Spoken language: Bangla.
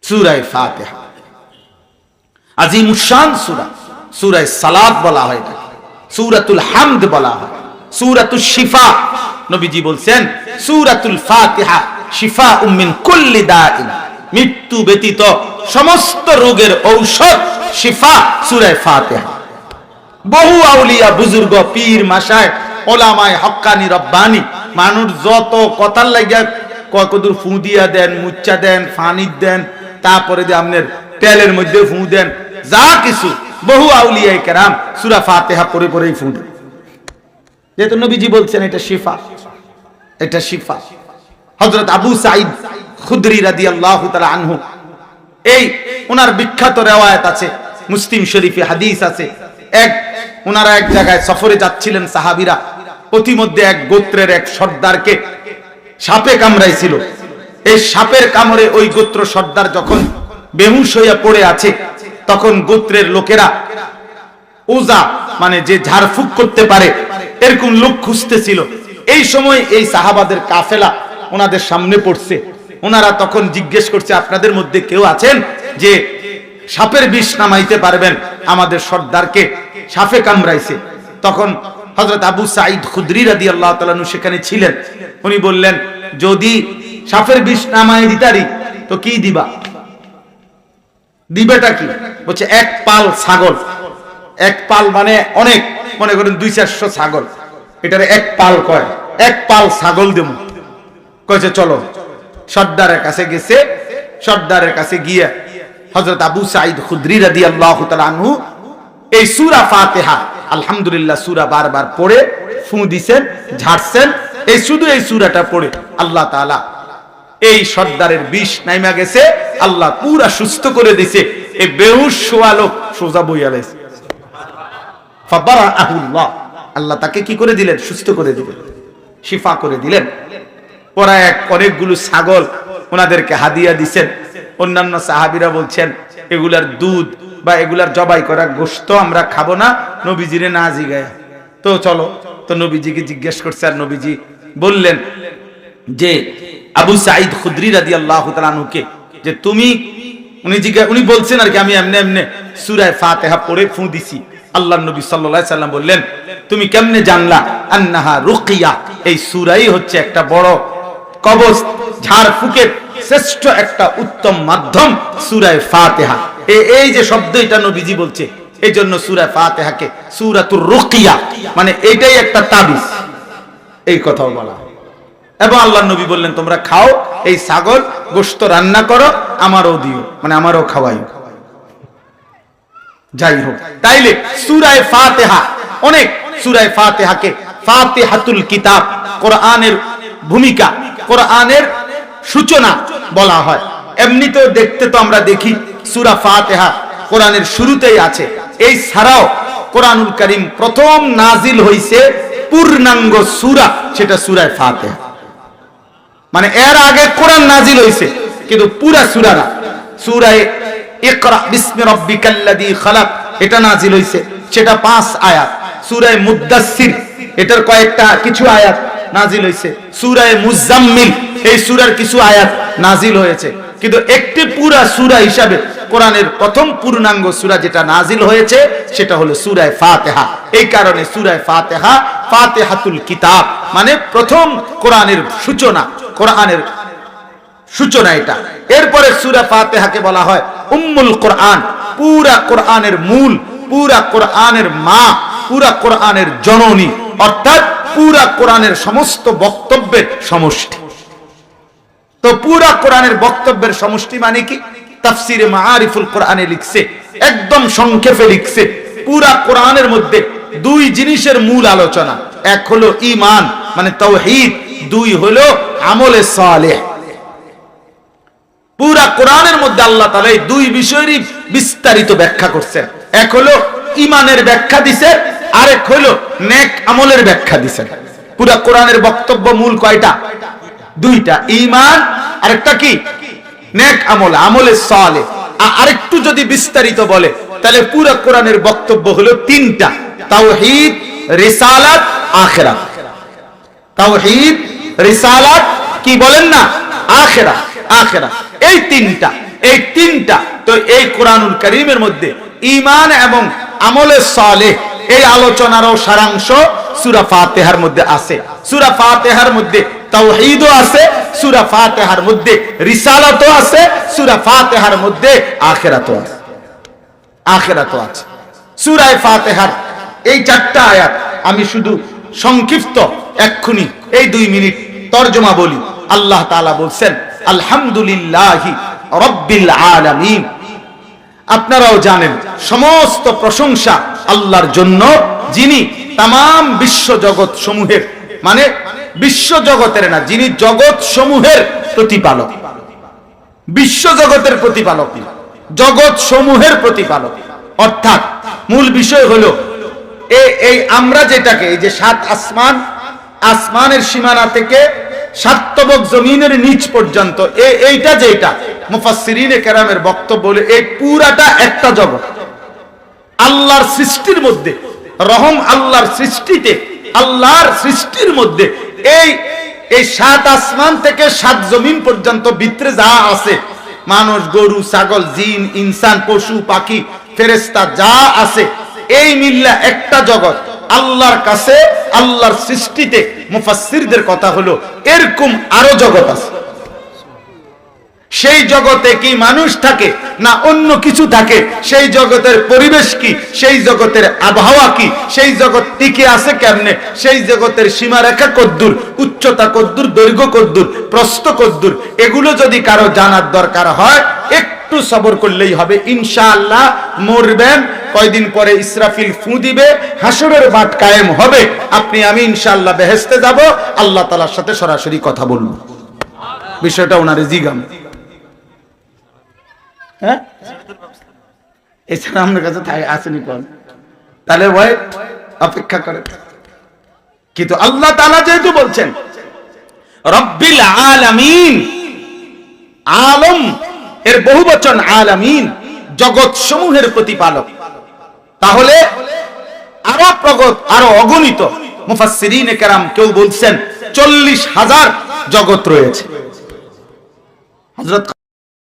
সূরা ফাতিহা আজিমুশান সূরা, সূরা সালাত বলা হয় এটাকে, সূরাতুল হামদ বলা হয়, সূরাতুশ শিফা। নবীজি বলছেন সূরাতুল ফাতিহা শিফাউম মিন কুল্লি দাইন, মৃত্যু ব্যতীত সমস্ত রোগের ঔষধ শিফা সূরা ফাতিহা। বহু আউলিয়া বুজুর্গ পীর মাশায়েখ ওলামায়ে হক্কানি রব্বানি মানুষ যত কথার লাগিয়া কতদূর ফু দিয়া দেন, মুচ্চা দেন, ফানি দেন, তারপরে যে আপনার তেলের মধ্যে ফু দেন, যা কিছু বহু আউলিয়ায়ে কেরাম সূরা ফাতিহা পড়ে পড়েই ফু দেন। যেহেতু নবীজি বলছেন এটা শিফা, এটা শিফা। হযরত আবু সাঈদ খুদরি রাদিয়াল্লাহু তাআলা আনহু, এই ওনার বিখ্যাত riwayat আছে, মুসলিম শরীফে হাদিস আছে। ওনারা এক জায়গায় সফরে যাচ্ছিলেন সাহাবীরা, প্রতিমধ্যে এক গোত্রের এক সর্দারকে সাপে কামড়াইছিল। এই সাপের কামড়ে ওই গোত্র সর্দার যখন বেহুশ হইয়া পড়ে আছে, তখন গোত্রের লোকেরা ওজা মানে যে ঝাড়ফুঁক করতে পারে এরকম লোক খুঁজতেছিল। এই সময় এই সাহাবাদের কাফেলা ওনাদের সামনে পড়ছে। ওনারা তখন জিজ্ঞেস করছে, আপনাদের মধ্যে কেউ আছেন যে সাপের বিষ নামাইতে পারবেন? আমাদের সর্দারকে সাপে কামড়াইছে। তখন হযরত আবু সাঈদ খুদরি রাদিয়াল্লাহু তাআলা আনহু সেখানে ছিলেন। উনি বললেন, যদি সাপের বিষ নামাই দিতারি তো কি দিবা? দিবেটা কি? বলছে এক পাল ছাগল। এক পাল মানে অনেক, মনে করেন 200-400 ছাগল, এটারে এক পাল কয়, এক পাল ছাগল দেব। কয়েছে চলো। সর্দারের কাছে গেছে। সর্দারের কাছে গিয়ে হযরত আবু সাঈদ খুদরি রাদিয়াল্লাহু তাআলা আনহু এই সূরা ফাতিহা আলহামদুলিল্লাহ সূরা বারবার পড়ে ফু দিছেন, ঝাড়ছেন। এই শুধু এই সূরাটা পড়ে আল্লাহ তাআলা এই সর্দারের বিষ নাইমা গেছে, আল্লাহ পুরা সুস্থ করে দিয়েছে। এই বেহুশ শোয়া লোক সোজা বইয়া লাইছে। ফাবারাহুল্লাহ, আল্লাহ তাকে কি করে দিলেন? সুস্থ করে দিলেন, শিফা করে দিলেন। ওরা অনেকগুলো ছাগল ওনাদেরকে হাদিয়া দিছেন। অন্যান্য সাহাবীরা বলছেন এগুলার দুধ বা এগুলার জবাই করা গোশত আমরা খাবো না, নবীজিরে না জিগায়া। তো চলো, তো নবীজিকে জিজ্ঞেস করছে, আর নবীজি বললেন যে আবু সাঈদ খুদরি রাদিয়াল্লাহু তাআলা আনহুকে যে তুমি, উনি বলছেন আর কি, আমি এমনি এমনি সূরা ফাতিহা পড়ে ফু দিছি। আল্লাহর নবী সাল্লাল্লাহু আলাইহি সাল্লাম বললেন, তুমি কেমনে জানলা? আন্নাহা রুকিয়া, এই সূরাই হচ্ছে একটা বড় কবজ, ঝাড়ফুঁকের শ্রেষ্ঠ একটা উত্তম মাধ্যম সূরা ফাতিহা। এই যে শব্দ এটা নবীজি বলছে, এই জন্য সূরা ফাতিহাকে সূরাতুর রুকিয়া, মানে এটাই একটা তাবিজ, এই কথাও বলা। এবং আল্লাহর নবী বললেন, তোমরা খাও এই ছাগল গোশত, রান্না করো, আমারও দিও, মানে আমারও খাওয়াই। যাই হোক, তাইলে সূরা ফাতিহা অনেক, সূরা ফাতিহাকে ফাতিহাতুল কিতাব, কোরআনের ভূমিকা, কোরআনের সূচনা বলা হয়। এমনিতেও দেখতে তো আমরা দেখি সূরা ফাতিহা কোরআনের শুরুতেই আছে। এই ছাড়াও কোরআনুল কারীম প্রথম নাজিল হইছে পূর্ণাঙ্গ সূরা, সেটা সূরা ফাতিহা। মানে এর আগে কোরআন নাজিল হইছে কিন্তু পুরা সূরা না। সূরা ইকরা বিসমি রাব্বিকাল্লাযী খালাক, এটা নাজিল হইছে, সেটা 5 আয়াত। সূরা মুদ্দাসসির, এটার কয়েকটা কিছু আয়াত নাজিল হইছে। সূরা মুজাম্মিল, এই সূরার কিছু আয়াত নাজিল হয়েছে। কিন্তু একটি পুরা সূরা হিসাবে কোরআনের প্রথম পূর্ণাঙ্গ সূরা যেটা নাজিল হয়েছে সেটা হলো সূরা ফাতিহা। এই কারণে সূরা ফাতিহা ফাতিহাতুল কিতাব, মানে প্রথম কোরআনের সূচনা, কোরআনের সূচনা এটা। এরপরে সূরা ফাতিহাকে বলা হয় উম্মুল কোরআন, পুরা কোরআনের মূল, পুরা কোরআনের মা, পুরা কোরআনের জননী, অর্থাৎ পুরা কোরআনের সমস্ত বক্তব্যের সমষ্টি। তো পুরা কোরআনের বক্তব্যের সমষ্টি মানে কি? তাফসিরে মাআরিফুল কোরআনে লিখছে, একদম সংক্ষেপে লিখছে, পুরা কোরআনের মধ্যে দুই জিনিসের মূল আলোচনা। এক হলো ঈমান মানে তাওহীদ, দুই হলো আমলে সালেহ। পুরা কোরআনের মধ্যে আল্লাহ তাআলা এই দুই বিষয়েরই বিস্তারিত ব্যাখ্যা করছেন। এক হলো ঈমানের ব্যাখ্যা দিয়েছেন, আরেক হলো নেক আমলের ব্যাখ্যা দিয়েছেন। পুরা কোরআনের বক্তব্য মূল কয়টা? দুইটা, ঈমান আরেকটা কি? নেক আমল, আমলে সালেহ। আরেকটু যদি বিস্তারিত বলে তাহলে পুরা কোরআনের বক্তব্য হলো তিনটা, তাওহীদ, রিসালাত, আখিরাত। তাওহীদ, রিসালাত, কি বলেন না, আখিরাত, আখিরাত, এই তিনটা। এই তিনটা। তো এই কোরআনুল কারীমের মধ্যে ঈমান এবং আমলে সালেহ এই আলোচনারও সারাংশ সূরা ফাতিহার মধ্যে আছে। সূরা ফাতিহার মধ্যে তাওহীদও আছে, সূরা ফাতিহার মধ্যে রিসালাতও আছে, সূরা ফাতিহার মধ্যে আখিরাতও আছে। আখিরাতও আছে। সূরা ফাতিহার এই 4টা আয়াত আমি শুধু সংক্ষিপ্ত এক্ষুনি এই 2 মিনিট তরজমা বলি। আল্লাহ তাআলা বলছেন আলহামদুলিল্লাহি রাব্বিল আলামিন। আপনারাও জানেন সমস্ত প্রশংসা আল্লাহর জন্য, যিনি তামাম বিশ্ব জগৎ সমূহের, মানে বিশ্ব জগতের না, যিনি জগৎ সমূহের প্রতিপালক। বিশ্ব জগতের প্রতিপালক, জগৎ সমূহের প্রতিপালক। অর্থাৎ মূল বিষয় হলো এই আমরা যেটাকে এই যে 7 আসমান, আসমানের সীমানা থেকে 7 তবক জমিনের নিচ পর্যন্ত এইটা যেটা মুফাসসিরিনে কেরামের বক্তব্য বলে এই পুরাটা একটা জগৎ। আল্লাহর সৃষ্টির মধ্যে রহম, আল্লাহর সৃষ্টিতে, আল্লাহর সৃষ্টির মধ্যে এই 7 আসমান থেকে 7 জমিন পর্যন্ত ভিতরে যা আছে, মানুষ, গরু, ছাগল, জিন, ইনসান, পশু, পাখি, ফেরেশতা যা আছে, এই মিল্লা একটা জগৎ। আল্লাহর কাছে, আল্লাহর সৃষ্টিতে মুফাসসিরদের কথা হলো এরকম আরো জগৎ আছে। সেই জগতে কি মানুষ থাকে না অন্য কিছু থাকে? সেই জগতের পরিবেশ কি? সেই জগতের আবহাওয়া কি? সেই জগৎ টিকে আছে কেমনে? সেই জগতের সীমারেখা কদ্দূর, উচ্চতা কদ্দূর, দৈর্ঘ্য কদ্দূর, প্রস্থ কদ্দূর, এগুলো যদি কারো জানার দরকার হয় একটু সবর করলেই হবে। ইনশাআল্লাহ মরবেন, কয়দিন পরে ইসরাফিল ফু দিবে, হাসরের মাঠ কায়েম হবে, আপনি আমি ইনশাআল্লাহ বেহেশতে যাব, আল্লাহ তাআলার সাথে সরাসরি কথা বলবো। বিষয়টা ওনারে জিগাম। হ্যাঁ, এছাড়া আপনার কাছে আসেনি কোন, তাহলে ভাই অপেক্ষা করেন। কিন্তু আল্লাহ তাআলা যেহেতু বলছেন রব্বিল আলামিন, আলম এর বহুবচন আলামিন, জগৎ সমূহের প্রতিপালক, তাহলে আরো প্রগত, আরো অগণিত মুফাসসিরিনে কেরাম কেউ বলছেন 40,000 জগৎ রয়েছে। হযরত